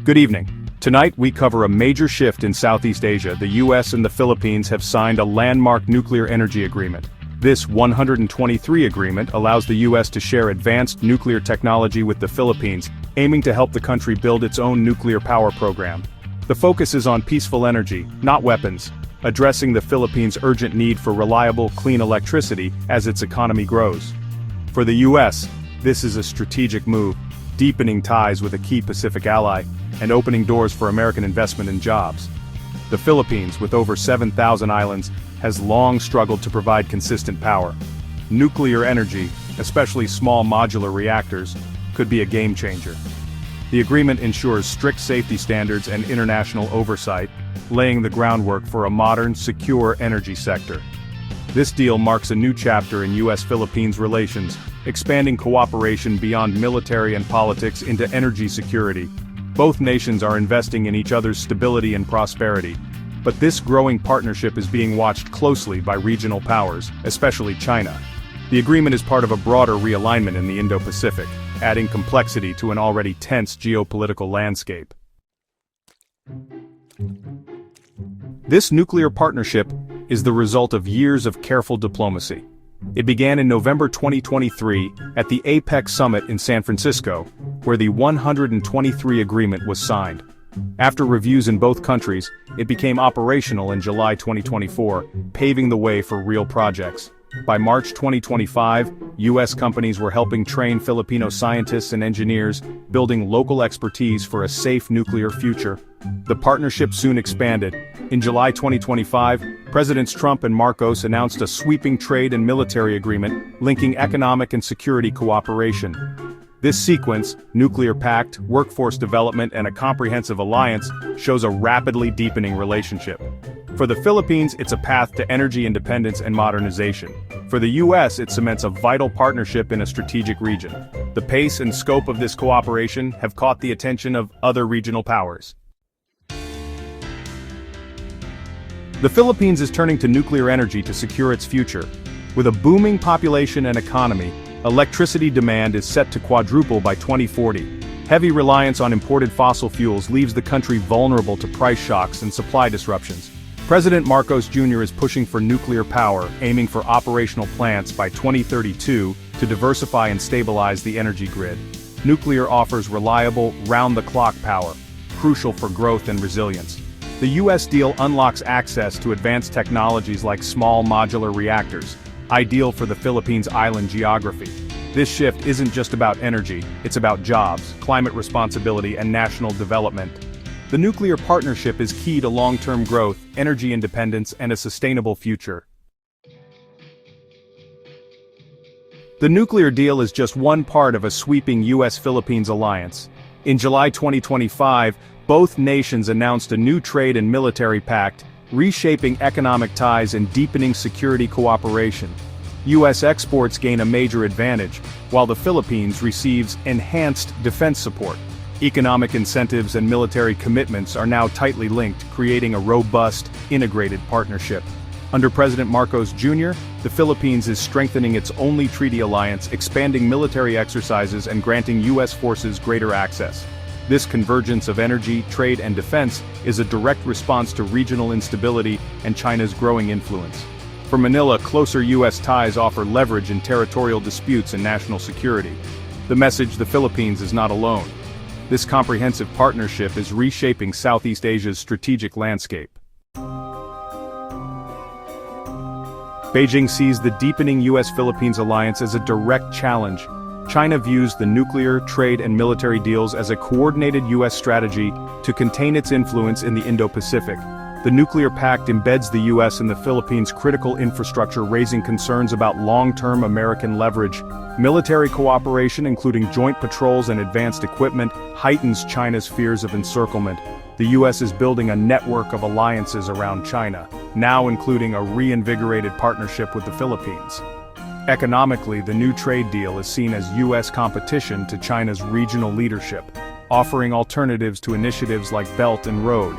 Good evening. Tonight we cover a major shift in Southeast Asia. The U.S. and the Philippines have signed a landmark nuclear energy agreement. This 123 agreement allows the U.S. to share advanced nuclear technology with the Philippines, aiming to help the country build its own nuclear power program. The focus is on peaceful energy, not weapons, addressing the Philippines' urgent need for reliable, clean electricity as its economy grows. For the U.S., this is a strategic move, deepening ties with a key Pacific ally, and opening doors for American investment and jobs. The Philippines, with over 7,000 islands, has long struggled to provide consistent power. Nuclear energy, especially small modular reactors, could be a game changer. The agreement ensures strict safety standards and international oversight, laying the groundwork for a modern, secure energy sector. This deal marks a new chapter in U.S. Philippines relations, expanding cooperation beyond military and politics into energy security. Both nations are investing in each other's stability and prosperity. But this growing partnership is being watched closely by regional powers, especially China. The agreement is part of a broader realignment in the Indo-Pacific, adding complexity to an already tense geopolitical landscape. This nuclear partnership is the result of years of careful diplomacy. It began in November 2023 at the APEC summit in San Francisco, where the 123 agreement was signed. After reviews in both countries, it became operational in July 2024, paving the way for real projects. By March 2025, U.S. companies were helping train Filipino scientists and engineers, building local expertise for a safe nuclear future. The partnership soon expanded. In July 2025, Presidents Trump and Marcos announced a sweeping trade and military agreement, linking economic and security cooperation. This sequence, nuclear pact, workforce development, and a comprehensive alliance, shows a rapidly deepening relationship. For the Philippines, it's a path to energy independence and modernization. For the U.S., it cements a vital partnership in a strategic region. The pace and scope of this cooperation have caught the attention of other regional powers. The Philippines is turning to nuclear energy to secure its future. With a booming population and economy, electricity demand is set to quadruple by 2040. Heavy reliance on imported fossil fuels leaves the country vulnerable to price shocks and supply disruptions. President Marcos Jr. is pushing for nuclear power, aiming for operational plants by 2032 to diversify and stabilize the energy grid. Nuclear offers reliable, round-the-clock power, crucial for growth and resilience. The U.S. deal unlocks access to advanced technologies like small modular reactors, ideal for the Philippines' island geography. This shift isn't just about energy, it's about jobs, climate responsibility, and national development. The nuclear partnership is key to long-term growth, energy independence, and a sustainable future. The nuclear deal is just one part of a sweeping U.S.-Philippines alliance. In July 2025, both nations announced a new trade and military pact, reshaping economic ties and deepening security cooperation. U.S. exports gain a major advantage, while the Philippines receives enhanced defense support. Economic incentives and military commitments are now tightly linked, creating a robust, integrated partnership. Under President Marcos Jr., the Philippines is strengthening its only treaty alliance, expanding military exercises and granting U.S. forces greater access. This convergence of energy, trade, and defense is a direct response to regional instability and China's growing influence. For Manila, closer U.S. ties offer leverage in territorial disputes and national security. The message: the Philippines is not alone. This comprehensive partnership is reshaping Southeast Asia's strategic landscape. Beijing sees the deepening U.S.-Philippines alliance as a direct challenge. China views the nuclear, trade, and military deals as a coordinated U.S. strategy to contain its influence in the Indo-Pacific. The nuclear pact embeds the U.S. and the Philippines' critical infrastructure, raising concerns about long-term American leverage. Military cooperation, including joint patrols and advanced equipment, heightens China's fears of encirclement. The U.S. is building a network of alliances around China, now including a reinvigorated partnership with the Philippines. Economically, the new trade deal is seen as U.S. competition to China's regional leadership, offering alternatives to initiatives like Belt and Road.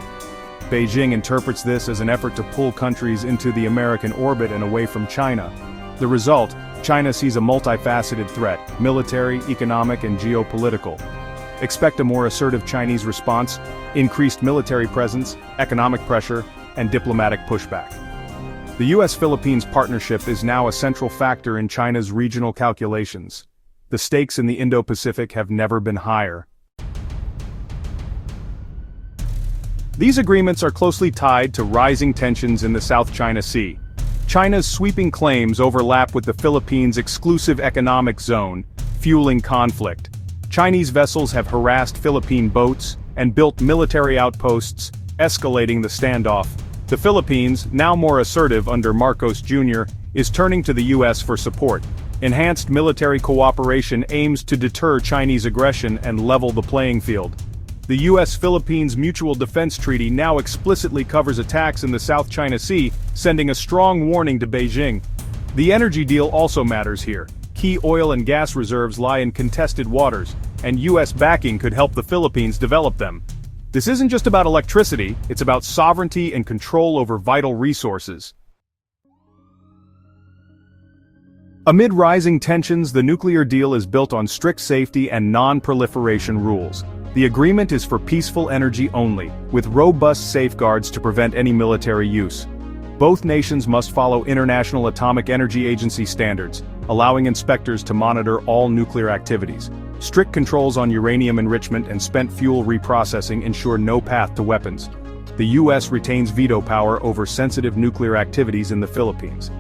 Beijing interprets this as an effort to pull countries into the American orbit and away from China. The result: China sees a multifaceted threat: military, economic, and geopolitical. Expect a more assertive Chinese response, increased military presence, economic pressure, and diplomatic pushback. The U.S. Philippines partnership is now a central factor in China's regional calculations. The stakes in the Indo-Pacific have never been higher. These agreements are closely tied to rising tensions in the South China Sea. China's sweeping claims overlap with the Philippines' exclusive economic zone, fueling conflict. Chinese vessels have harassed Philippine boats and built military outposts, escalating the standoff. The Philippines, now more assertive under Marcos Jr., is turning to the U.S. for support. Enhanced military cooperation aims to deter Chinese aggression and level the playing field. The U.S. Philippines Mutual Defense Treaty now explicitly covers attacks in the South China Sea, sending a strong warning to Beijing. The energy deal also matters here. Key oil and gas reserves lie in contested waters, and U.S. backing could help the Philippines develop them. This isn't just about electricity, it's about sovereignty and control over vital resources. Amid rising tensions, the nuclear deal is built on strict safety and non-proliferation rules. The agreement is for peaceful energy only, with robust safeguards to prevent any military use. Both nations must follow International Atomic Energy Agency standards, allowing inspectors to monitor all nuclear activities. Strict controls on uranium enrichment and spent fuel reprocessing ensure no path to weapons. The U.S. retains veto power over sensitive nuclear activities in the Philippines.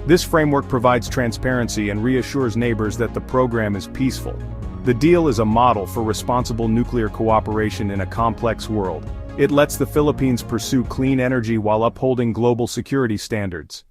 This framework provides transparency and reassures neighbors that the program is peaceful. The deal is a model for responsible nuclear cooperation in a complex world. It lets the Philippines pursue clean energy while upholding global security standards.